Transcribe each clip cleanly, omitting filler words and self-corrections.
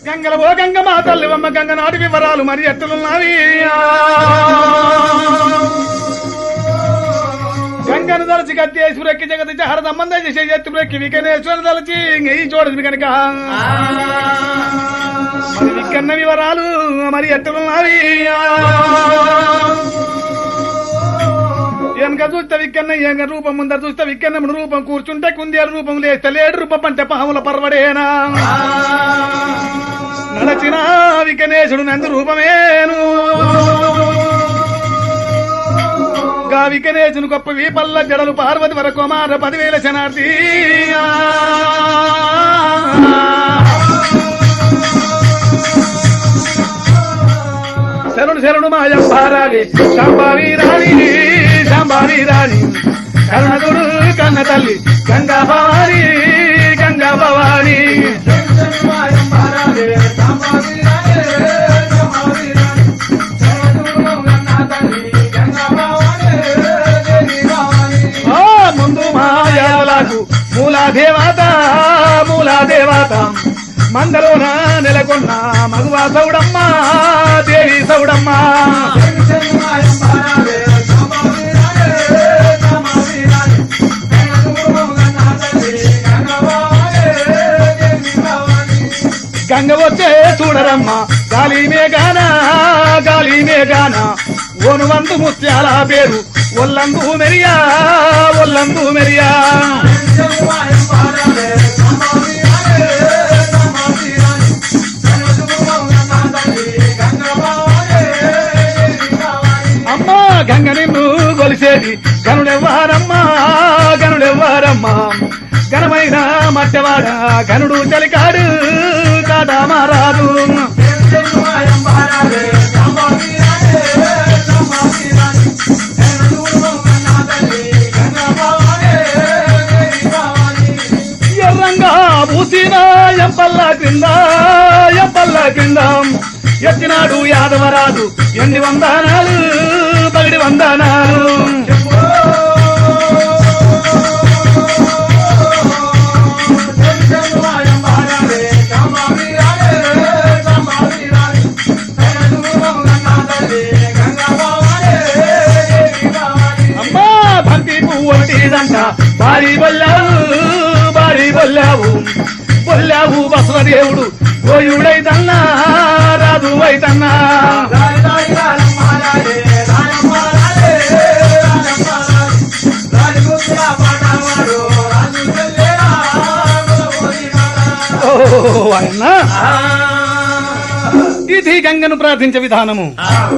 గంగల ఓ గంగ మా తల్లివమ్మ గంగ నాటి వివరాలు మరి ఎట్లున్నవి గంగను దలచి గద్దేశ్వరెక్కి జగతి హరదమ్మంద చేసే ఎత్తురెక్కి వికనేశ్వర దలచి ఈ చూడదు కనుక మరి వికన్న వివరాలు మరి ఎట్లున్నవి వెనక చూస్తే విక్కన్న ఏక రూపం ముందర చూస్తే విక్కన్న రూపం కూర్చుంటే కుందేలు రూపం లేస్తే లేడు రూపం అంటే పాముల పర్వడేనా నడచిన వికనేశుడు నందు రూపమేను గా వికనేశుని గొప్ప వీపల్ల జడలు పార్వతి వర కుమార 10,000 శనార్థి శరణు శరణు మాయంబారాలి శాంబావి రాణి శాంబావి రాణి కరుణగుడు కన్న తల్లి గంగా భవాని గంగా భవాని ముందు మాయాలకు మూలా దేవత మందలోన నెలకొన్న మగువా సౌడమ్మ దేవి సౌడమ్మ గంగ వచ్చే చూడరమ్మ గాలి మేఘాన ఓను వందు ముత్యాల పేరు ఒల్లందు మెరియా అమ్మా గంగ నిన్ను గొలిసేది గనుడెవ్వారమ్మా ఘనమైన మట్టవాడ గనుడు చలికాడు కాటమారాదు ఎర్రంగా పూసిన ఎంపల్ల క్రింద ఎత్తినాడు యాదవరాదు ఎండి వందనాలు పగిడి వందనాలు అమ్మా భక్తి పువ్వుంటిదంట భారీ బొల్లావు బసవదేవుడు గోయుడైతన్నా రాదు అయితన్నా ఇది గంగను ప్రార్థించే విధానము.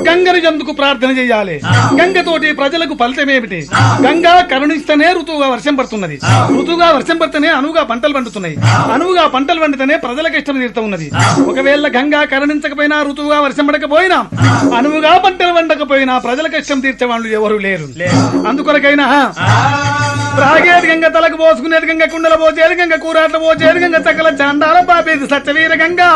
గంగను ఎందుకు ప్రార్థన చేయాలి? గంగతోటి ప్రజలకు ఫలితమేమిటి? గంగా కరుణిస్తేనే ఋతువుగా వర్షం పడుతున్నది, ఋతువుగా వర్షం పడితేనే అనువుగా పంటలు పండుతున్నాయి, అనువుగా పంటలు పండితేనే ప్రజలకు ఇష్టం తీరుతూ ఉన్నది. ఒకవేళ గంగా కరుణించకపోయినా, ఋతువుగా వర్షం పడకపోయినా, అనువుగా పంటలు పండకపోయినా ప్రజలకు ఇష్టం తీర్చే వాళ్ళు ఎవరు లేరు. అందుకొరకైనా త్రాగేది గంగ, తలకు పోసుకునేది గంగ, కుండల పోసేది గంగ, కూరాట్ల పోసేది గంగ, చక్కల చాండాల పాపేది సత్యవీర గంగా.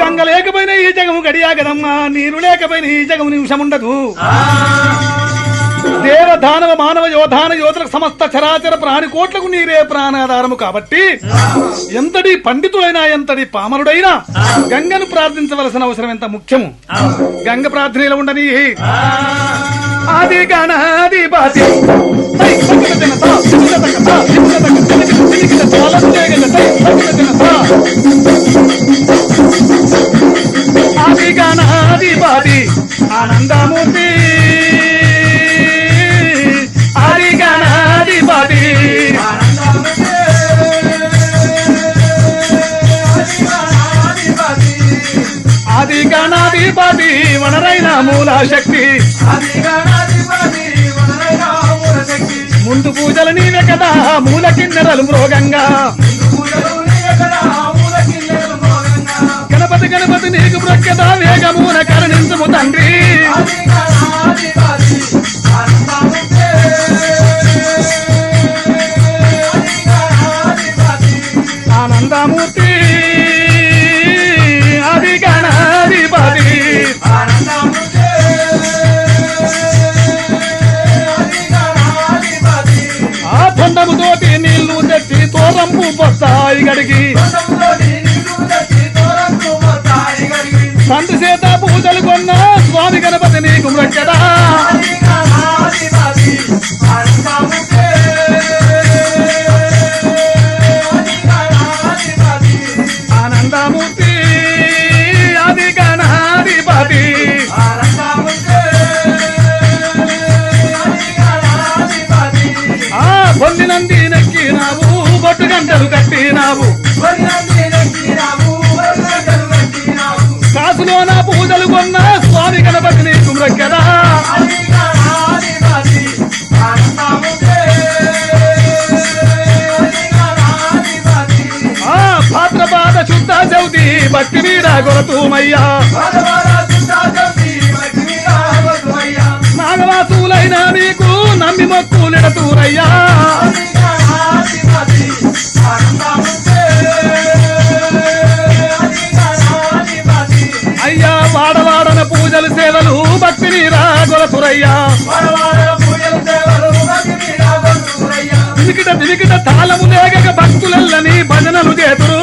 గంగ లేకపోయినా ఈ జగము గడియా కదమ్మా, నీరు లేకపోయినా ఈ జగము నిమిషం ఉండదు. దేవ దానవ మానవ యోధాన యోధులకు సమస్త చరాచర ప్రాణికోట్లకు నీరే ప్రాణాధారము. కాబట్టి ఎంతటి పండితుడైనా ఎంతటి పామరుడైనా గంగను ప్రార్థించవలసిన అవసరం ఎంత ముఖ్యము. గంగ ప్రార్థనలో ఉండని ఆది గణాది బాసి ఆది గణాది బాది ఆనందమూర్తి, ఆది గణాది బాది ఆది గణాధిపతి వనరైన మూల శక్తి, ముందు పూజలు నీవే కదా మూల కిన్నెరలు మృగంగా. గణపతి గణపతి నీకు ప్రఖ్యత వేగమున కరుణించుము తండ్రి. ఆనందమూర్తి ఆది గణాధిపతి, ఆ తొండముతోటి నీళ్లు తెచ్చి తోరంపు పొస్తాయి గడిగి తండ్రి చేత పూజలు కొన్న స్వామి గణపతి నీకు మ్రొక్కెదా ఆనందమూర్తి ఆది గణాధిపతి పొందినంది నెక్కినావు బొట్టు గంటలు కట్టినావు కాసులోన పూజలు కొన్న స్వామి గణపతి నీకు మ్రొక్కెదా భాద్రపాద శుద్ధ చౌతి భక్తి మీద కొరతూమయ్యా నాగవాసులైన మీకు నమ్మి మొక్కులెడతూరయ్యా అయ్యా వాడవాడన పూజలు సేవలు భక్తి మీద కొరతురయ్యా దివికిట దివికిట తాళము లేక భక్తులల్లని భజనలు చేతురు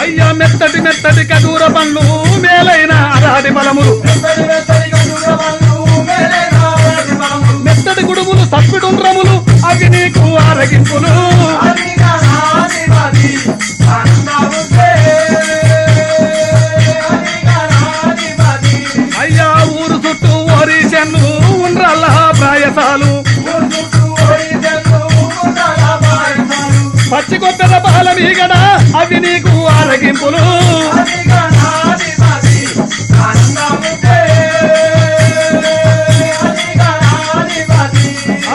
అయ్యా మెత్తటి మెత్తటి కదూర పండ్లు మేలైన అరాటి బలములు మెత్తటి గుడుములు సప్పిడుండ్రములు అవి నీకు ఆరగింపులు అయ్యా ఊరు చుట్టూ ఓరి చెన్ను ఉండ్రల్ల ప్రాయసాలు పచ్చి కొత్తద పాల మీగడ అవి నీకు ఆరగింపులు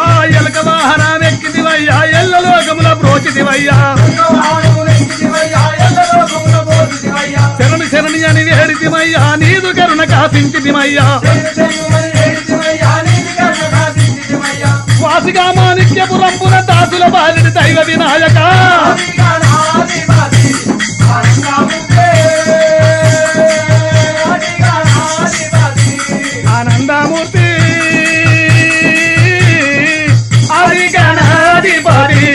ఆ ఎలక వాహనం ఎక్కిదివయ్యా ఎల్లలోకముల బ్రోచిదివయ్యా శరణి శరణి అని వేడితిమయ్యా నీదు కరుణ కాసించితిమయ్యా వాసిగా మాణిక్యపురంపున దాసుల బాలిని దైవ వినాయక ఆనందమూర్తి ఆది గణాధిపతి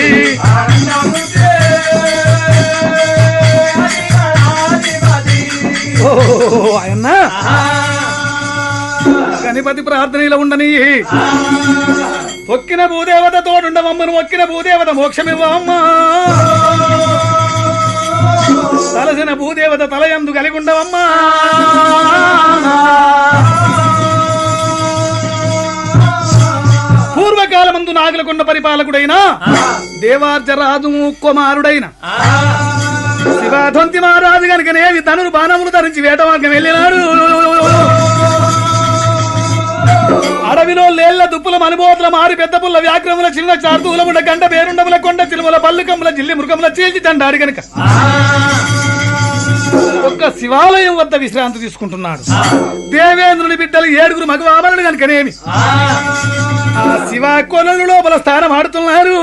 ఆయన గణపతి ప్రార్థనలో ఉండని ఒక్కిన భూదేవత తోడుండవమ్మను ఒక్కిన భూదేవత మోక్షమివ్వమ్మా తలసిన భూదేవత తలయందు కలిగి ఉండవమ్మా పూర్వకాలమందు నాగులకొండ పరిపాలకుడైన దేవార్జరాజు కుమారుడైన శివాధొంతి మహారాజు కనుకనేవి ధనురు బాణములు ధరించి వేట మార్గం వెళ్ళినాడు అడవిలో లేళ్ల దుప్పుల మనుబోతుల మారి పెద్ద పుల్ల వ్యాగ్రముల చిన్న చార్తూలముల గంట పేరుండముల కొండ చిలుముల పల్లుకముల జిల్లి మృగముల చీల్చి తండాడు గనక ఒక్క శివాలయం వద్ద విశ్రాంతి తీసుకుంటున్నాడు దేవేంద్రుని బిడ్డలు 7 మగవామరులు కనుకనేమి ఆ శివ కొలను లోపల స్థానం ఆడుతున్నారు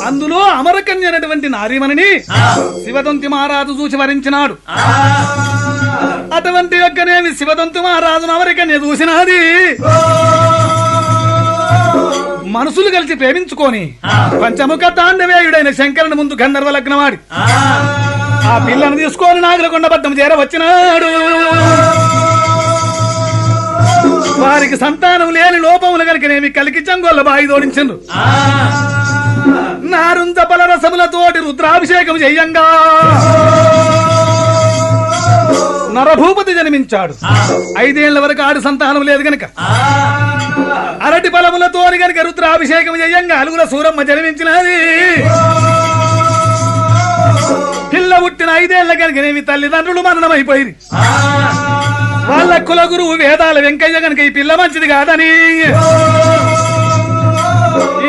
అందులో అమరకన్య అనేటువంటి నారీమణిని శివదంతి మహారాజు చూసి వరించినాడు అటువంటి యొక్కనేమి శివదంతి మహారాజును అమరకన్య చూసినది మనసులు కలిసి ప్రేమించుకొని పంచముఖ తాండవేయుడైన శంకరుని ముందు గంధర్వ లగ్నవాడి ఆ పిల్లను తీసుకొని నాగులకొండ పట్టణం చేరవచ్చినాడు వారికి సంతానం లేని లోపములు కనుకనేమి కలికి చంగోళ్ళ బాయి తోడించండు నారుంజ బలరసములతోటి రుద్రాభిషేకం చెయ్యంగా నరభూపతి జన్మించాడు 5 ఏళ్ల వరకు ఆడు సంతానం లేదు గనక అరటి బలములతోని గనక రుద్రాభిషేకం చెయ్యంగా అలుగుల సూరమ్మ జన్మించినది పిల్ల పుట్టిన 5 ఏళ్ల కనుకనేమి తల్లిదండ్రులు మరణమైపోయింది వాళ్ళ కుల గురువు వేదాల వెంకయ్య గనక ఈ పిల్ల మంచిది కాదని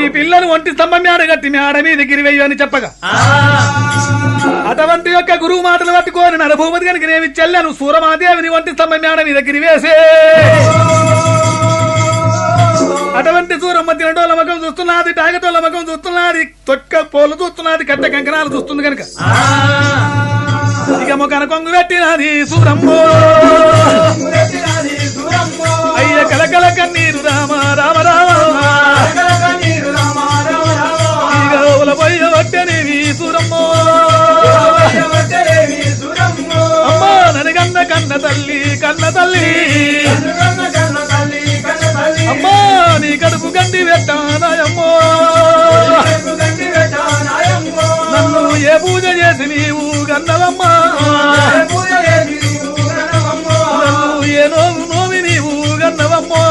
ఈ పిల్లను ఒంటి స్తంభం మేడ కట్టి మేడ మీద గిరివెయ్యు అని చెప్పగా అటువంటి యొక్క గురువు మాటలు పట్టుకోని నరభూపతి కనుక నేమి చెల్లను సూరమాదేవిని ఒంటి స్తంభం మేడ మీద గిరివేసే అటువంటి సూరమ్మ తినటోళ్ళ ముఖం చూస్తున్నది టాగటోళ్ళ ముఖం చూస్తున్నది తొక్క పోలు చూస్తున్నది కట్ట కంకణాలు చూస్తుంది కనుక ఇక ముఖన కొంగు పెట్టినది సూరమ్మ కలకల కన్నీరు రామ రామ రామ ఈగల పోయ వట్టనేవి సూరమ్మో అమ్మా ననగన్న కన్న తల్లి అమ్మా నీ కడుపు గండి పెట్టానాయమ్మో నన్ను ఏ పూజ చేసి నీవు గన్నవమ్మా నన్ను ఏ నోవి నీవు గన్నవమ్మో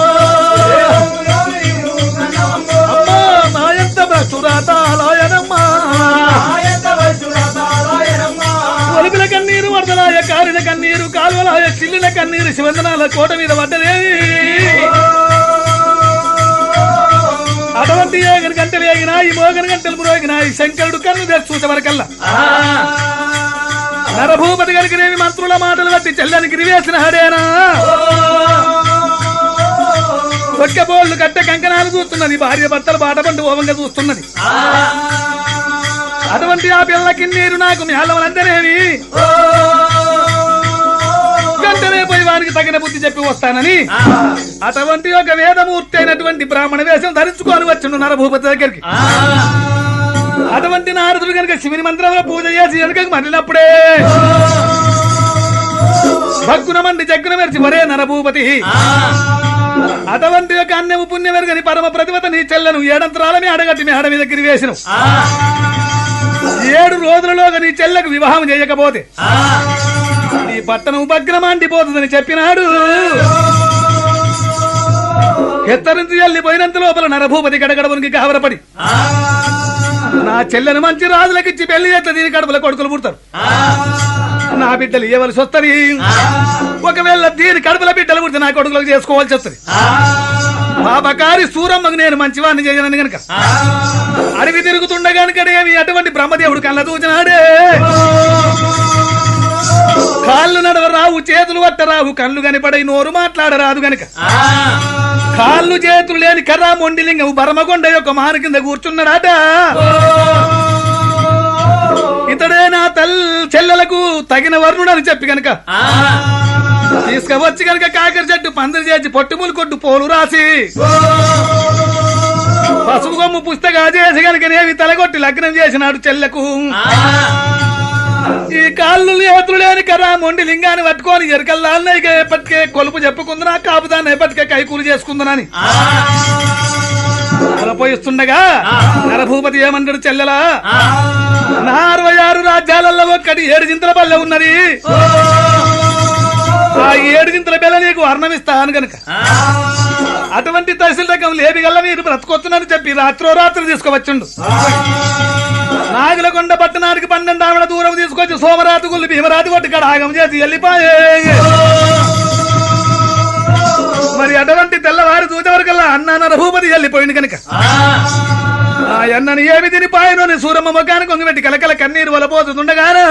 అమ్మా నా ఎంత భక్తురాతాలయనమ్మా ఒలిపిల కన్నీరు వరదలాయ కారిన కన్నీరు కాలువలాయ చిల్లిన కన్నీరు శివందనాల కోట మీద పడ్డదే అటువంటి ఏగని గంటలు ఏగినాయి మోగని గంటలు మ్రోగినాయి శంకరుడు కన్ను తెచ్చి చూసేవరకల్లా నరభూపతి గారికి మంత్రుల మాటలు బట్టి చెల్లని గిరివేసిన హడేనా ఒక్కపోళ్ళు కట్టె కంకణాలు చూస్తున్నది భార్య భర్తలు బాటపండు ఓవంగా చూస్తున్నది అటువంటి ఆ పిల్లకి నీరు నాకు మేళవలందరేవి గంటనే పోయి వారికి తగిన బుద్ధి చెప్పి వస్తానని అటువంటి ఒక వేదమూర్తి అయినటువంటి బ్రాహ్మణ వేషం ధరించుకొని వచ్చిండు నరభూపతి దగ్గరికి అటువంటి నారదుడు కనుక శివుని మంత్రంలో పూజ చేసి వెనుకకు మళ్ళినప్పుడే భక్కున మండి జగ్గున మెరిచి వరే నరభూపతి అటువంటి ఒక అన్యము పుణ్యమెరుగని పరమ ప్రతిభత నీ చెల్లను ఏడంతరాలని అడగట్టి మీ ఆడ మీద గిరివేసిన 7 రోజులలోగా నీ చెల్లకు వివాహం చేయకపోతే నీ పట్టణం ఉపగ్రమాండిపోతుందని చెప్పినాడు. ఎత్తరించి వెళ్ళిపోయినంత లోపల నరభూపతి గడగడవునికి గావరపడి నా చెల్లెను మంచి రాజులకిచ్చి పెళ్లి చేస్తే దీని కడుపుల కొడుకులు పుడతారు, నా బిడ్డలు ఇవ్వవలసి వస్తుంది. ఒకవేళ దీని కడుపుల బిడ్డలు పుడితే నా కొడుకులకు చేసుకోవాల్సి వస్తుంది. పాపకారి సూరమ్మకు నేను మంచివాడిని చేయనని గనక అడవి తిరుగుతుండగానికడేమి అటువంటి బ్రహ్మదేవుడు కళ్ళ చూచినాడే. కాళ్ళు నడవరావు, చేతులు పట్టరావు, కళ్ళు కనిపడై నోరు మాట్లాడరాదు గనక కాళ్ళు చేతులు లేని కర్రా మొండిలింగం బరమగొండ యొక్క మాన కింద కూర్చున్నాడట. ఇతడే నా చెల్లెలకు తగిన వర్ణుడని చెప్పి గనక తీసుకువచ్చి గనక కాకర చెట్టు పందిరి చేసి పొట్టుములు కొట్టు పోలు రాసి పసుపు కొమ్ము పుస్తగా చేసి గనక నేవి తలగొట్టి లగ్నం చేసినాడు చెల్లెకు. ఈ కాళ్ళు చేతులు లేని కర్రా మొండి లింగాన్ని పట్టుకొని ఎరకల్లాలని ఎప్పటికే కొలుపు చెప్పుకుందనా కాపుదాన్ని ఎప్పటికే కైకూలు చేసుకుందనని పోయిస్తుండగా నరభూపతి ఏమన్నాడు, చెల్లెలా నా 66 రాజ్యాలలో ఒక్కటి 7 జింతల పల్లె ఉన్నది, ఆ 7 జింతల బెల్ల నీకు వర్ణమిస్తాను గనక అటువంటి తహసీల్ రకం లేబిగల్ల మీరు బ్రతుకొచ్చునని చెప్పి రాత్రి తీసుకువచ్చుండు. నాగులకొండ పట్టణానికి 12 ఆవిడ దూరం తీసుకొచ్చి సోమరాతి గుళ్ళు భీమరాతి కొట్టి కడాగం చేసి వెళ్ళిపోయే. మరి అటువంటి తెల్లవారు చూచేవరకల్లా అన్న నరభూపతి వెళ్ళిపోయింది కనుక ఆ అన్నని ఏమి తినిపాయనోని సూరమ్మ మొగ్గాన్ని కొంగబెట్టి కలకల కన్నీరు వలపోతుండగాను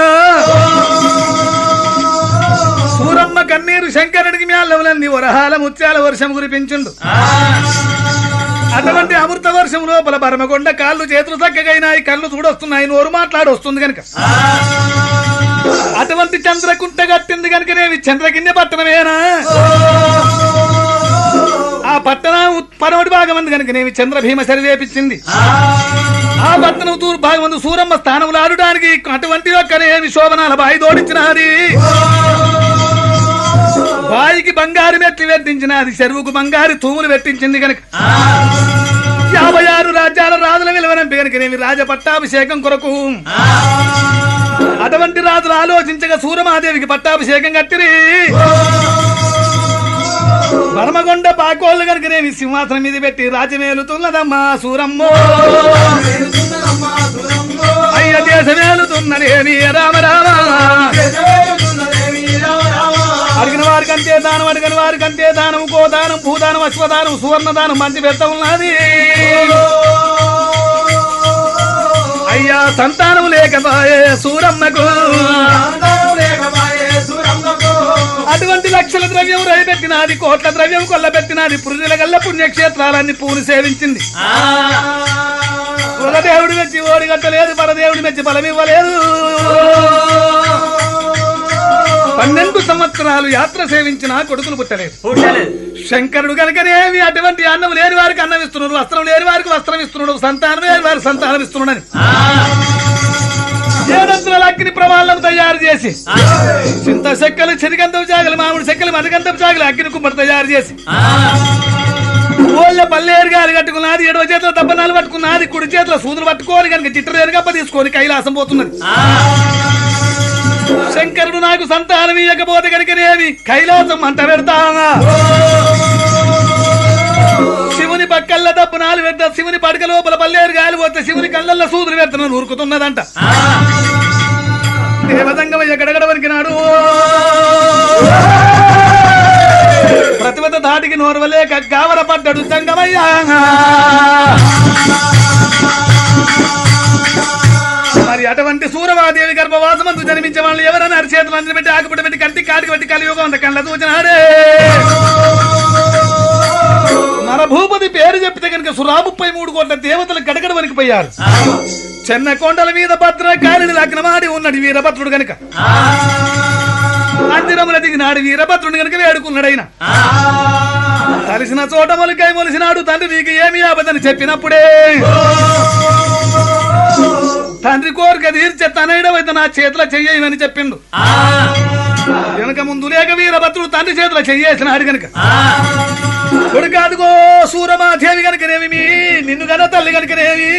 సూరమ్మ కన్నీరు శంకరుడికి మేళ్ళని వరహాల ముత్యాల వర్షం కురిపించుండు. అటువంటి అమృత వర్షం లోపల బరమగొండ కాళ్ళు చేతులు చక్కగైనాయి, కళ్ళు చూడొస్తున్నాయి, నోరు మాట్లాడొస్తుంది కనుక అటువంటి చంద్రకుంట కట్టింది కనుకనేవి చంద్రగిన్నె పట్టణమేనా. ఆ పట్టణం పరమటి భాగం అంది కనుకనేవి చంద్రభీమ సరివేపించింది. ఆ పట్టణం తూర్పు భాగం అందు సూరమ్మ స్థానంలో ఆడటానికి అటువంటి ఒక్కనేమి శోభనాల బాయి తోడించినది. బాయికి బంగారు మెట్లు పెట్టించినది, చెరువుకు బంగారు తూములు పెట్టించింది కనుక 56 రాజ్యాల రాజుల విలువనంపి కనుకనేవి రాజ పట్టాభిషేకం కొరకు అటువంటి రాజులు ఆలోచించగా సూరమాదేవికి పట్టాభిషేకం కట్టిరి. బర్మగొండ పాకోళ్ళు కనుకనేవి సింహాసనం మీద పెట్టి రాజమేలుతున్నదమ్మా సూరమ్మో, అయ్య దేశమేలుతున్నదేమి రామ రామ. అడిగిన వారికంతే దానం, అడిగిన వారికంతే దానం, గోదానం, భూదానం, అశ్వదానం, సువర్ణదానం మంచి పెద్ద ఉన్నది. అయ్యా సంతానం లేకపాయే సూరమ్మకు, అటువంటి లక్షల ద్రవ్యం రైపెట్టినది, కోట్ల ద్రవ్యం కొల్లబెట్టినది, పురుషుల గల్ల పుణ్యక్షేత్రాలన్నీ పూలు సేవించింది. కులదేవుడి మెచ్చి ఓడిగట్టలేదు, పరదేవుడి మెచ్చి బలమివ్వలేదు. 12 సంవత్సరాల సంవత్సరాలు యాత్ర సేవించిన కొడుకులు పుట్టలేదు. శంకరుడు కనుకనేమి అటువంటి అన్నం లేని వారికి అన్నం ఇస్తున్నాడు, వస్త్రం లేని వారికి వస్త్రం ఇస్తున్నాడు, సంతానం లేని వారికి సంతానం ఇస్తున్నాడని ఏడంతుల అగ్ని ప్రమాణం తయారు చేసి చింత చెక్కలు చెరిగంధపు చాగలు మామిడి చెక్కలు మరిగంధపు చాగలు అగ్ని కుమ్మడి తయారు చేసి ఊళ్ళ పల్లేరు గారు కట్టుకున్నది, ఎడవ చేతుల దబ్బనాలు పట్టుకున్నది, కుడి చేతుల సూదులు పట్టుకోని కనుక చిట్టరేరు గప్ప తీసుకొని కైలాసం పోతున్నది. శంకరుడు నాకు సంతానం ఇవ్వకపోతే కనుకనేమి కైలాసం మంట పెడతానా, శివుని పక్కల్ల దబ్బనాలు పెడతా, శివుని పడక లోపల పల్లేరు గాలి పోతే శివుని కళ్ళల్లో సూదులు పెడుతున్నాను ఊరుకుతున్నదంట. దేవతంగమయ్య గడగడ వరికినాడు, ప్రతివత ధాటికి నోర్వలేక గావర పడ్డాడు సంగమయ్యా. మరి అటువంటి సూరమాదేవి గర్భవాసమందు జన్మించే వాళ్ళు ఎవరైనా అరిచేతులు అందరి పెట్టి ఆకుపడి పెట్టి కంటి కాటికి పెట్టి కలియుగం అంత కళ్ళ చూచినాడే. నరభూపతి పేరు చెప్తే కనుక 33 కోట్ల దేవతలు గడగడ వణికిపోయారు. చెన్న కొండల మీద భద్రకాళిని లగ్నమాడి ఉన్నాడు వీరభద్రుడు గనుక, మందిరముల దిగినాడు వీరభద్రుడు గనుక వేడుకున్నాడైనా. కలిసిన చోట మొలికై మొలిసినాడు తండ్రి నీకు ఏమి ఆపదని చెప్పినప్పుడే తండ్రి కోరిక తీర్చే తనైడవైతే నా చేతిలో చెయ్యమని చెప్పిండు. వెనక ముందు లేక వీరభద్రుడు తండ్రి చేతిలో చెయ్యేసినాడు గనుక కొడుకు అదుగో సూరమాదేవి గనుకనేమి నిన్ను గన తల్లి గనుకనేమి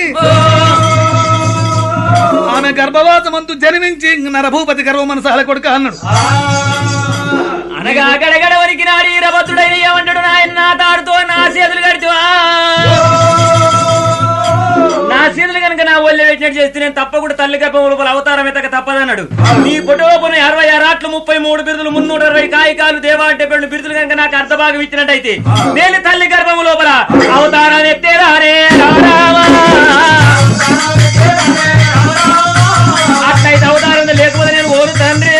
ఆమె గర్భవాసమంతు జన్మించి నరభూపతి గర్వ మనసాల కొడుక అన్నాడు. అనగా గడగడ వరికి నాడు వీరభద్రుడైన ఏమంటాడు, నాయన తాడుతో నా చేతులు కడిచివా, నా చేతులు కనుక నా ఒళ్ళి పెట్టినట్టు చేస్తే నేను తప్పకుండా తల్లి గర్భం లోపల అవతారం ఎత్తక తప్పదన్నాడు. నీ పొటోపుని 66 ఆట్లు 33 బిరుదులు 320 కాయికాలు దేవా అంటే 2 బిరుదులు కనుక నాకు అర్ధభాగం ఇచ్చినట్టయితే నేను తల్లి గర్భం లోపల అవతారం ఎత్తేరానే రారావా, అట్లయితే అవతారం లేకపోతే నేను ఓరు తండ్రి.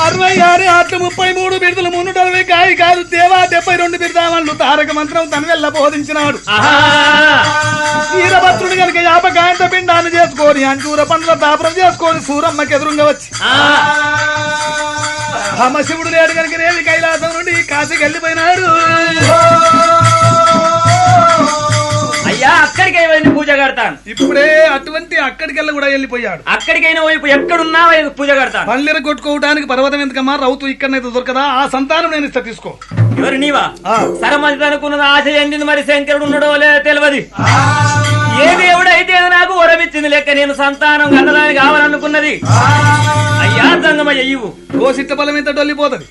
66 ఆట్లు 33 బిరుదులు 320 కాయికాలు దేవా 72 బిరుదామన్లు తారక మంత్రం తను వెళ్ళ బోధించినాడు. వీరభద్రుడు కనుక యాపకాయంత పిండాన్ని చేసుకొని అంచూర పండ్ల దాపరం చేసుకొని సూరమ్మకి ఎదురుగా వచ్చి అమ్మ శివుడు లేడు కనుక నేమి కైలాసం నుండి కాశీకి వెళ్ళిపోయినాడు. అయ్యా అక్కడికి పూజ కడతాను. ఇప్పుడే అటువంటి అక్కడికెళ్ళ కూడా వెళ్ళిపోయాడు. అక్కడికైనా వైపు ఎక్కడున్నా పూజ కడతాను. పల్లెర కొట్టుకోవడానికి పర్వతం ఎందుకమ్మా, రౌతు ఇక్కడనైతే దొరకదా, ఆ సంతానం నేను ఇస్తా తీసుకో. ఎవరు నీవా? సరమంది అనుకున్నది ఆశ ఎండింది, మరి శంకరుడు ఉన్నాడో లేదో తెలియదు. ఏ దేవుడైతే నాకు వరమిచ్చింది లెక్క నేను సంతానం కన్నదానికి కావాలనుకున్నది. అయ్యా సంగమయ్య ఇవ్వు. కోసిట్ట బలం ఎంత డొల్లిపోతుంది,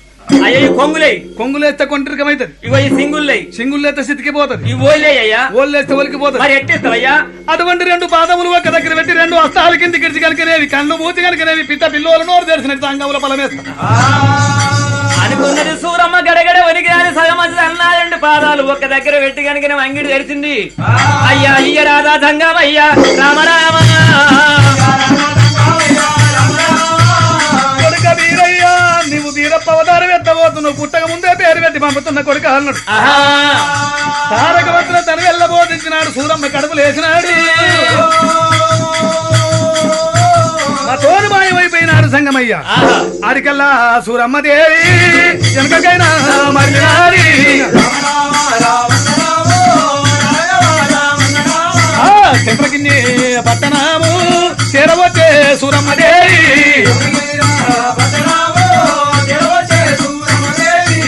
అయ్యా కొంగులే కొంగులేస్తే కొంటరికమైతుంది, ఇగో ఈ సింగుల్లే సింగులేస్తే సితికిపోతుంది, ఈ ఓలే అయ్యా ఓళ్ళేస్తే ఒలికిపోతుంది. మరి ఎట్టిస్తావయ్యా? అటువంటి 2 పాదములు ఒక దగ్గర పెట్టి 2 హస్తాల కింది గిడిచి కనుకనేవి కళ్ళు మూతి కనుకనేవి పిట్ట పిల్లోలు నోరు తెరిచినట్టు అంగముల బలమేస్తా అనుకున్నది సూరమ్మ గడగడ వనికి రాని సగమంది అన్నా 2 పాదాలు ఒక దగ్గర పెట్టి కనుక అంగిడి తెరిచింది. అయ్యా అయ్య రాధా సంగమయ్యా రామ రామ కొడుక వీరయ్యా నీవు వీరప్ప అవతారం ఎత్తబోతున్నావు, పుట్టక ముందే పేరు పెట్టి పంపుతున్న కొడుక అన్నాడు. తారక మంత్రం తను వెళ్ళ బోధించినాడు, సూరమ్మ కడుపు లేచినాడు, మా తోడు మాయమైపోయినాడు సంగమయ్య. ఆడికల్లా సూరమ్మ దేవి వెనకకైనా మరినాడి చెంపకిన్ని పట్టణము చేరవచ్చే సూరమ్మ దేవి.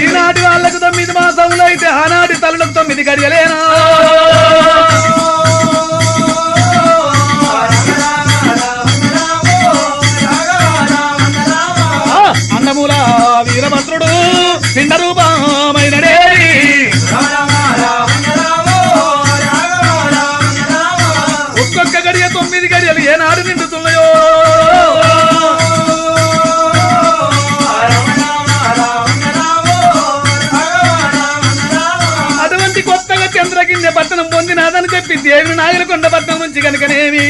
ఈనాటి వాళ్ళకు 9 మాసములు అయితే ఆనాటి తల్లులకు 9 గడియలేనా. అన్నమూల వీరభద్రుడు పిండ రూపమైనడే ఒక్కొక్క గడియ 9 గడియలు ఏనాడు నిండుతున్నాయో. అటువంటి కొత్తగా చంద్రగిన్నె పట్టణం పొందినాదని చెప్పి దేవుని నాగలకొండ పట్టణం నుంచి కనుకనేమి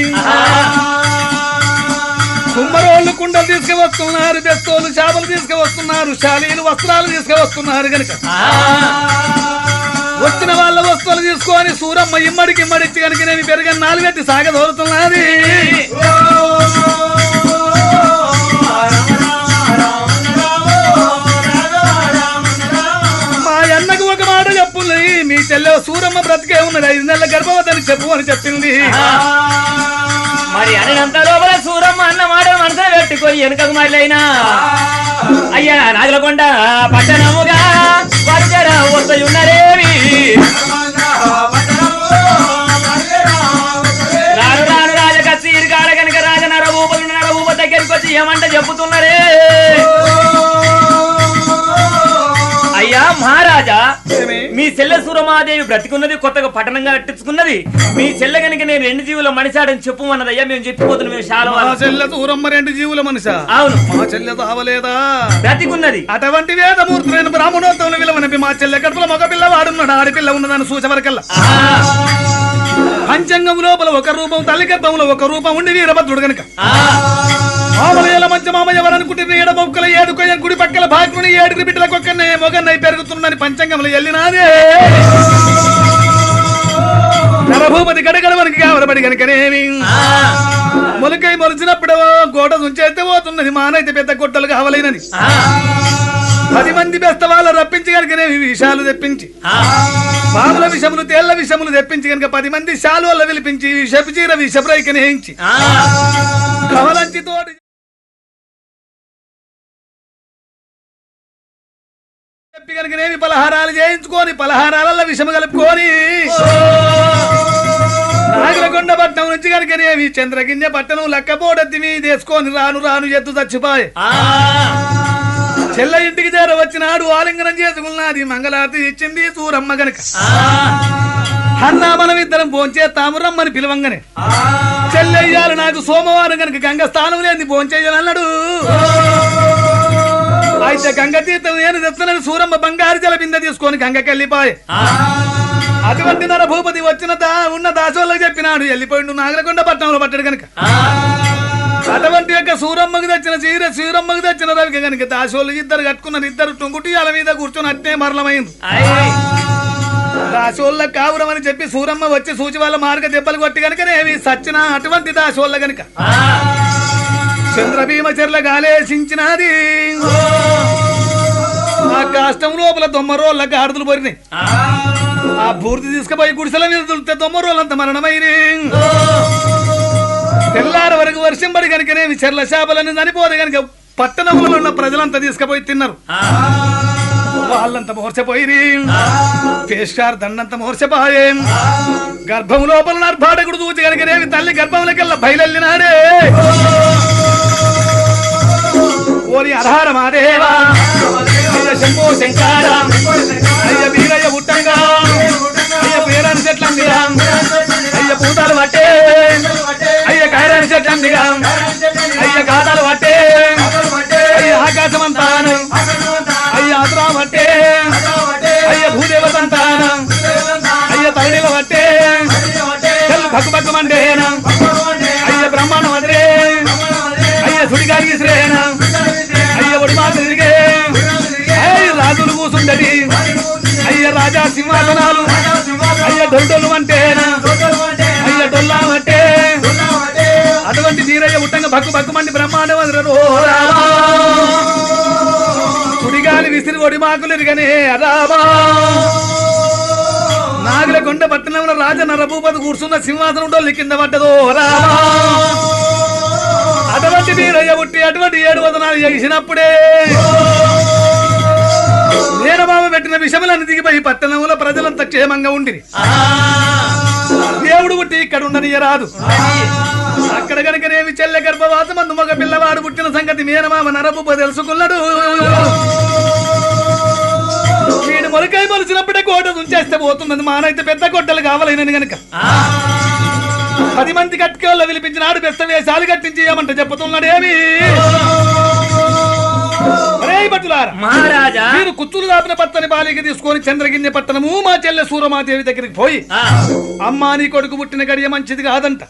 కుమ్మరోళ్ళు కుండలు తీసుకువస్తున్నారు, బెస్తోలు చేపలు తీసుకువస్తున్నారు, శాలీలు వస్త్రాలు తీసుకువస్తున్నారు కనుక వచ్చిన వాళ్ళ వస్తువులు తీసుకొని సూరమ్మ ఇమ్మడికి ఇమ్మడిచ్చి కనుక నేను పెరగని నాలుగెత్తి సాగదోరుతున్నది. మా అన్నకు ఒక మాట చెప్పుంది, మీ చెల్లె సూరమ్మ బ్రతికే ఉన్నది, 5 నెలల గర్భవతిని చెప్పు అని చెప్పింది. మరి అనంత లోపల సూరమ్మ అన్న మాట మనసులో పెట్టుకొని వెనుకకు మళ్ళైనా అయ్యా నాగలకొండ పట్టణముగా వరుజర వస్తాయున్నారేవి రాను రాను రాజకచ్చీరు కాడ కనుక రాజ నరభూప దగ్గరికి వచ్చి ఏమంట చెప్పుతున్నారే. అయ్యా మహారాజా, మీ చెల్లె సూరమాదేవి బ్రతికున్నది, కొత్తగా పట్టణంగా కట్టించుకున్నది. మీ చెల్లె కనుక నేను 2 జీవుల మనిషాడని చెప్పమన్నది. అయ్యా మేము చెప్పిపోతున్నాం, మేము చాలా మా చెల్లె సూరమ్మ 2 జీవుల మనిషా? అవును. మా చెల్లె తావలేదా? బ్రతికున్నది. అటువంటి వేదమూర్తులైన బ్రాహ్మణోత్తములు విలువనిపి మా చెల్లె కడుపులో మగ పిల్ల వాడున్నాడు, ఆడపిల్ల ఉన్నదని సూచవరకల్లా. పంచంగం లోపల ఒక రూపం, తల్లి గర్భంలో ఒక రూపం ఉండి వీరభద్రుడు గనుక మామయ్యల మంచి మామయ్య ఎవరనుకుంటే ఏడ మొక్కల 7 కొయ్యం గుడి పక్కల భాగ్యుని 7 బిడ్డల కొక్కనే మొగన్నై పెరుగుతుందని పంచంగంలో వెళ్ళినాదే. నరభూపతి గడగడవనికి కావలబడి గనుకనేమి మొలకై మొలిచినప్పుడు గోట ఉంచేస్తే పోతున్నది, మానైతే పెద్ద కొట్టలు కావలేనని 10 మంది బెస్తవాళ్ళు రప్పించి కనుకనేమి విషాలు తెప్పించి పాముల విషములు తేళ్ల విషములు తెప్పించి కనుక 10 మంది శాలు వల్ల విలిపించి విషపు చీర విషప్రైకనేయించి కవలంచి తోటి చెప్పి కనుకనేమి పలహారాలు చేయించుకొని పలహారాల విషము కలుపుకొని నాగలకొండ పట్టణం నుంచి కనుకనేవి చంద్రగిన్నె పట్టణం లక్కపోడత్తి తీసుకొని రాను రాను ఎద్దు చచ్చిపోయే. చెల్ల ఇంటికి చేర వచ్చినాడు, ఆలింగనం చేసుకున్నది, మంగళారతి ఇచ్చింది సూరమ్మ గనక. అన్నా మనం ఇద్దరం భోంచేస్తాము రమ్మని పిలవంగానే చెల్లెయ్యాలు నాకు సోమవారం గనక గంగ స్థానం లేని భోంచేయాలన్నాడు. అయితే గంగ తీర్థం నేను తెస్తానని సూరమ్మ బంగారు జల బిందె తీసుకొని గంగకి వెళ్ళిపోయి అటువంటి నరభూపతి వచ్చిన ఉన్న దాసోళ్ళకి చెప్పినాడు, వెళ్ళిపోయిండు నాగలకొండ పట్టణంలో పట్టాడు గనక. అటువంటి యొక్క సూరమ్మకు తెచ్చిన చీర సూరమ్మకు తెచ్చిన రవికి కనుక దాసోళ్ళు ఇద్దరు కట్టుకున్నారు, ఇద్దరు టుంగుటియాల మీద కూర్చొని అట్నే మరలమైంది. దాసోళ్ళ కావురం అని చెప్పి సూరమ్మ వచ్చి సూచి వాళ్ళ మార్గ దెబ్బలు కొట్టి కనుకనే సచ్చిన అటువంటి దాసోళ్ళ గనుక చంద్రభీమ చెర్ల గాలేసించినది. ఆ కాష్టం లోపల 9 రోజుల గాడుదలు పోరినాయి. ఆ బూర్తి తీసుకుపోయి గుడిసెల మీద దులితే 9 రోజులంత మరణమైంది. తెల్లార వరకు వర్షం పడి కనుకనేవి చెర్ల చేపలని చనిపోతే కనుక పట్టణంలో ఉన్న ప్రజలంతా తీసుకుపోయి తిన్నారు. వాళ్ళంతా మోర్చపోయి పేస్టార్ దండంత మోర్చపోయే. గర్భం లోపల నర్భాటకుడు చూచి కనుకనేవి తల్లి గర్భంలోకెల్లా బయలెళ్ళినాడే. ఓరి అరహర మాదేవా శంభో శంకర అయ్య వీరయ్య ఉట్టంగా అయ్య పేరాని చెట్లందిగా అయ్య పూతాలు పట్టే అయ్య కాయరాని చెట్లందిగా అయ్య గాతాలు పట్టే అయ్య ఆకాశమంతాను అయ్య ఆతురా పట్టే అయ్య భూదేవ సంతానం అయ్య తల్లిలో పట్టే చెల్లు పక్కు పక్కుమంటేనా అయ్య బ్రహ్మాండం అదిరే అయ్య సుడిగారికి శ్రేణ అయ్య ఒడి మాట తిరిగే అయ్య రాజులు కూసుండది అయ్య రాజా సింహాసనాలు అయ్య డొల్డొల్లు అంటేనా అయ్య డొల్లా అంటే అటువంటి నీరయ్య ఉట్టంగా భక్కు భక్కుమండి బ్రహ్మాండం అదిరో సుడిగాలి విసిరి ఒడి మాకులు ఇరుగనే రామా. నాగలకొండ పట్టణంలో రాజ నరభూపతి కూర్చున్న సింహాసనం డొల్లి కింద పడ్డదో రామా. అటువంటి వీరయ్య పుట్టి అటువంటి 7 వదనాలు చేసినప్పుడే నేనమామ పెట్టిన విషములన్నీ దిగిపోయి పట్టణంలో ప్రజలంతా క్షేమంగా ఉండిరి. దేవుడు పుట్టి ఇక్కడ ఉండనియరాదు. అక్కడ కనుకనేమి చెల్లె గర్భవాసం అందు మగ పిల్లవాడు పుట్టిన సంగతి మేనమామ నరభూపతి తెలుసుకున్నాడు. వీడు మొలకై మొలిచినప్పుడే కోట ఉంచేస్తే పోతున్నది, మానైతే పెద్ద కొట్టలు కావాలని గనక 10 మంది కట్టుకోళ్ళ విలిపించినాడు. బెస్త వేషాలు కట్టించి ఏమంట చెప్పుతున్నాడు. ఏమి మహారాజా మీరు కుచ్చులు దాపిన పత్తని బాలిక తీసుకొని చంద్రగిన్నె పట్టణము మా చెల్లె సూరమాదేవి దగ్గరికి పోయి అమ్మా నీ కొడుకు పుట్టిన గడియ మంచిది కాదంట,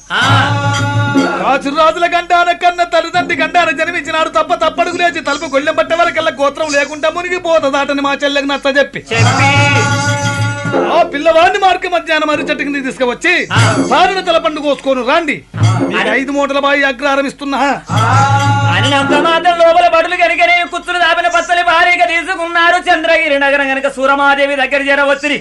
రాజుల గండాన కన్న తల్లిదండ్రి గండాన జన్మించినాడు, తప్పడుగు లేచి తలుపు గొళ్ళెం పట్టే వరకల్లా గోత్రం లేకుండా మునిగిపోతుందాటని మా చెల్లెకి నచ్చ చెప్పి ఆ పిల్లవాడిని మార్గ మధ్యాహ్నం మరి చెట్టు కింద తీసుకువచ్చి సారిన తల పండు కోసుకొని రాండి. మీకు 5 మూటల బాయి అగ్రహారం ఇస్తున్నా అన్నంత మాత్రం లోపల బడులు కనుకనే కుత్తులు దాపిన పచ్చలి భారీగా తీసుకున్నారు. చంద్రగిరి నగరం గనక సూరమాదేవి దగ్గర చేరవచ్చుని.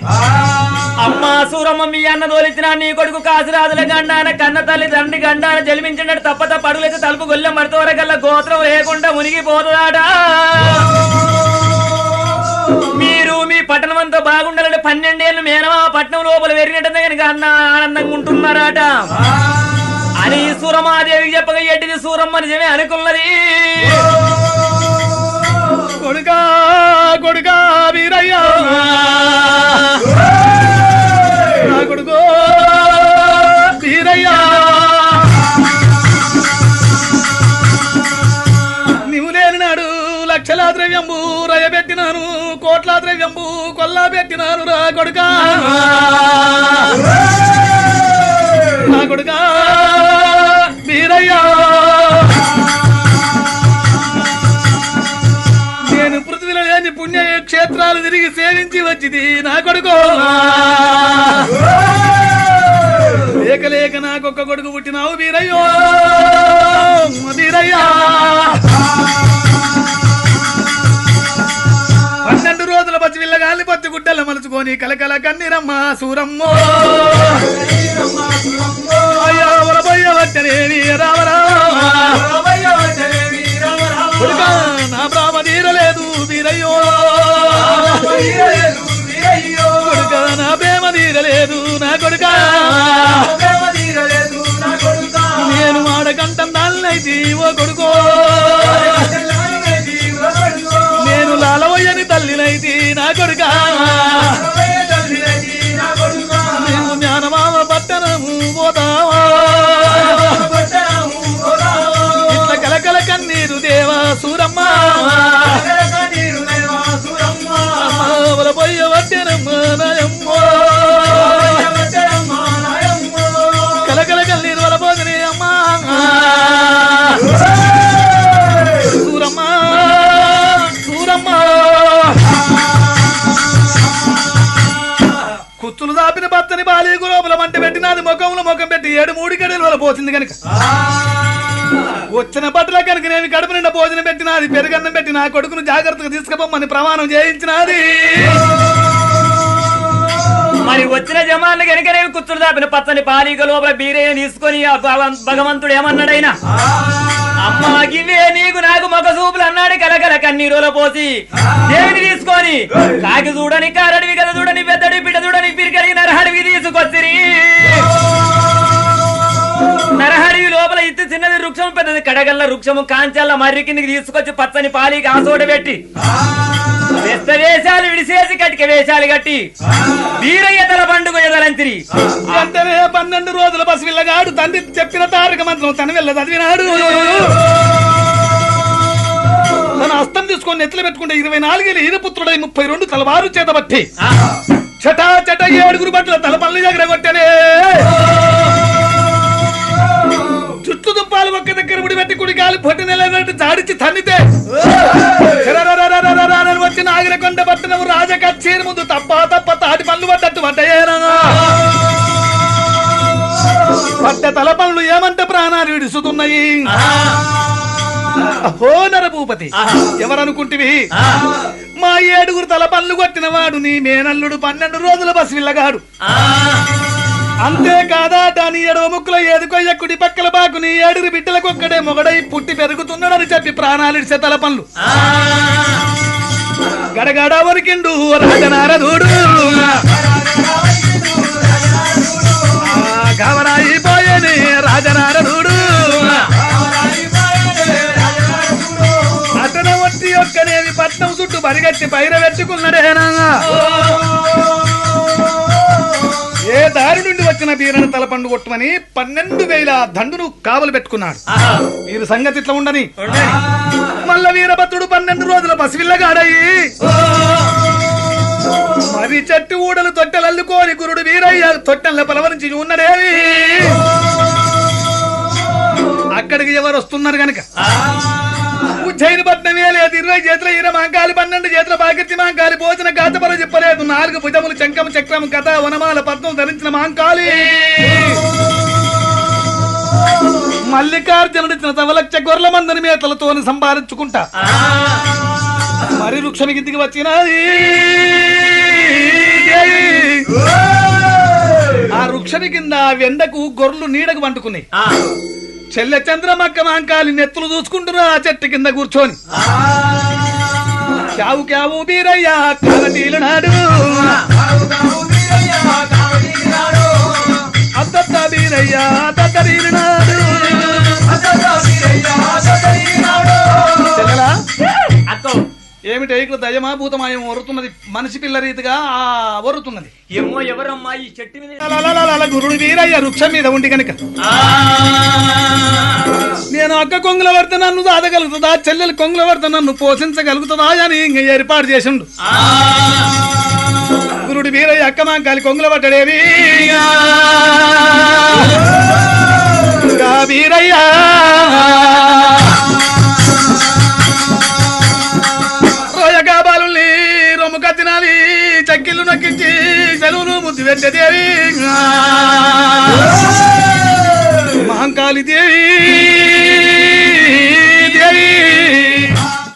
అమ్మా సూరమ్మ మీ అన్న తోలిచ్చిన నీ కొడుకు కాశీరాజుల గండాన కన్న తల్లి తండ్రి గండాన జన్మించినట్టు తప్ప పడులైతే తలుపు గొల్లెం మడత వరకల్లా గోత్రం లేకుండా మునిగిపోతుందాట. మీరు మీ పట్టణం అంతా బాగుండాలంటే 12 ఏళ్ళు మేనమా పట్టణం లోపల వెరిగినట్టు కనుక అన్న ఆనందంగా ఉంటున్నారట అని సూరమాదేవికి చెప్పగా ఎట్టిది సూరమ్మ నిజమే అనుకున్నది. కొడుకా కొడుకా వీరయ్యా నా కొడుకో వీరయ్యా నీవు లేని నాడు లక్షల ద్రవ్యంబు రయబెట్టినాను, కోట్ల ద్రవ్యంబు కొల్లా పెట్టినాను రా కొడుకా నా కొడుకా వీరయ్యా. నేను పృథ్వీలో లేని పుణ్య క్షేత్రాలు తిరిగి సేవించి వచ్చింది నా కొడుకో. లేక లేక నాకొక్క కొడుకు పుట్టినావు వీరయ్యో వీరయ్యా. 12 రోజుల పచ్చి పిల్లగాల్ని పచ్చి గుడ్డలు మలుచుకొని కలకల కన్నీరమ్మ సూరమ్మో అయ్యా వరబయ్య వచ్చనేవి రావరా కొడుకా నా బ్రాహ్మ తీరలేదు వీరయ్యో కొడుకా నా ప్రేమ తీరలేదు నా కొడుకా నేను వాడకంటం దాన్నైతి ఓ కొడుకో నేను లాలవయ్యని తల్లినైతి నా కొడుకా నేను జ్ఞానమామ పట్టణము పోతావా ఇట్లా కలకల కన్నీరు దేవా సూరమ్మ అమ్మల పొయ్య వట్టెనమ్మ నాయమ్మో కలకల కన్నీరు వల పోదని అమ్మా సూరమ్మ సూరమ్మ. కుచ్చులు దాపిన భర్తని బాలీగు లోపల మంట పెట్టినది ముఖంలో ముఖం పెట్టి 7 గడియల వల్ల పోతుంది కనుక వచ్చిన బట్టల కనుక నేను కడుపు నిండా భోజనం పెట్టినది పెరుగన్నం పెట్టి నా కొడుకును జాగ్రత్తగా తీసుకుపోమని ప్రమాణం చేయించినది. మరి వచ్చిన జమాన్లు కనుక నేను కుచ్చులు దాపిన పచ్చని పాలీగ లోపల బీరయ్య తీసుకొని భగవంతుడు ఏమన్నాడైనా అమ్మా గివే నీకు నాకు మొగ సూపులు అన్నాడు కలకల కన్నీరులో పోసి దేవిని తీసుకొని కాకి చూడని కారడివి కదా చూడని పెద్దడి బిడ్డ చూడని పిరికడి నరహడివి తీసుకొచ్చిరి. నరహడివి లోపల ఇత్తు చిన్నది వృక్షం పెద్దది కడగల్ల వృక్షము కాంచాల మర్రి కిందికి తీసుకొచ్చి పచ్చని పాలికి ఆసోట పెట్టి వెస్త వేషాలు విడిసేసి కటిక వేషాలు కట్టి వీరయ్య తల పండుగ ఎదలంతిరి. వెంటనే 12 రోజుల పసిపిల్లగాడు తండ్రి చెప్పిన తారక మంత్రం తన వెళ్ళ చదివినాడు. తన హస్తం తీసుకొని నెత్తిలో పెట్టుకుంటే 24 ఏళ్ళ ఈరపుత్రుడై 32 తలవారు చేత బట్టి చటా చట 7 బట్టల తల పళ్ళు దగ్గర కొట్టనే చుట్టూ దుప్పాలు ఒక్క దగ్గర ముడి పెట్టి కుడి కాలు పొట్టి నెలటి జాడిచి తన్నితే వచ్చి నాగిరకొండ పట్టణం రాజకచ్చేరి ముందు తప్ప తాటి పనులు పడ్డట్టు పడ్డాయేనా పడ్డ తల పనులు ఏమంటే ప్రాణాలు విడుస్తున్నాయి. అహో నరభూపతి ఎవరనుకుంటివి మా 7 తల పనులు కొట్టిన వాడు నీ మేనల్లుడు 12 రోజుల బసివిల్లగాడు. అంతేకాదాట నీ 7వ ముక్కుల ఏదుకొయ్య కుడి పక్కల బాకు నీ 7 బిడ్డలకు ఒక్కడే మొగడై పుట్టి పెరుగుతున్నాడని చెప్పి ప్రాణాలు ఇడిసే తల పనులు గడగడ వరికిండు రాజనారదుడు గవరాయిపోయేని రాజనారదుడు అతను వచ్చి ఒక్కనేవి పట్నం చుట్టూ పరిగెట్టి పైర పెట్టుకున్నాడేనా. ఏ దారి నుండి వచ్చిన వీరని తల పండు కొట్టమని 12,000 దండును కావలు పెట్టుకున్నాడు. వీరి సంగతి ఇట్లా ఉండని మల్ల వీరభద్రుడు 12 రోజుల పసివిల్లగాడయి మరి చెట్టు ఊడలు తొట్టెలు అల్లుకోని గురుడు వీరయ్య తొట్టెల పలవరించి ఉన్నదేవి. అక్కడికి ఎవరు వస్తున్నారు గనక ఉజ్జయిని పట్నమే లేదు 20 చేతుల ఈర మాంకాలి 12 చేతుల బాకెత్తి మాంకాలి భోజన గాతపర చెప్పలేదు 4 భుజములు చంకము చక్రము కథ వనమాల పద్మం ధరించిన మాంకాలి మల్లికార్జునుడు ఇచ్చిన తవలక్ష గొర్రెల మందని మేతలతో సంపాదించుకుంటా మరి వృక్షమి కిందికి వచ్చినది ఆ వృక్షమి కింద వెండకు గొర్రెలు నీడకు వండుకున్నాయి చెల్లె చంద్రమక్క మాంకాలి నెత్తులు చూసుకుంటున్నా ఆ చెట్టు కింద కూర్చొని క్యావు క్యావు బీరయ్యా కాలతీలు నాడు అద్దత్త బీరయ్యా అద్దతీలు నాడు చెల్లెలా అక్కో ఏమిటి ఇక్కడ దయమా భూతమా ఏమో ఒరుతున్నది మనిషి పిల్ల రీతిగా ఒరుతున్నది ఏమో ఎవరమ్మా ఈ చెట్టు మీద గురుడు వీరయ్య వృక్షం మీద ఉండి కనుక నేను అక్క కొంగుల పడితే నన్ను దాదగలుగుతుందా చెల్లెలు కొంగుల పడితే నన్ను పోషించగలుగుతుందా అని ఇంక ఏర్పాటు చేసిండు గురుడు వీరయ్య అక్క మాంకాలి కొంగుల పడ్డడేవి వీరయ్యా రోయగాబాలుల్ని రొమ్ము కత్తినాలి చక్కిళ్ళు నొక్కించి సెలవులు ముద్దు పెట్టేదేవి మహంకాళి దేవి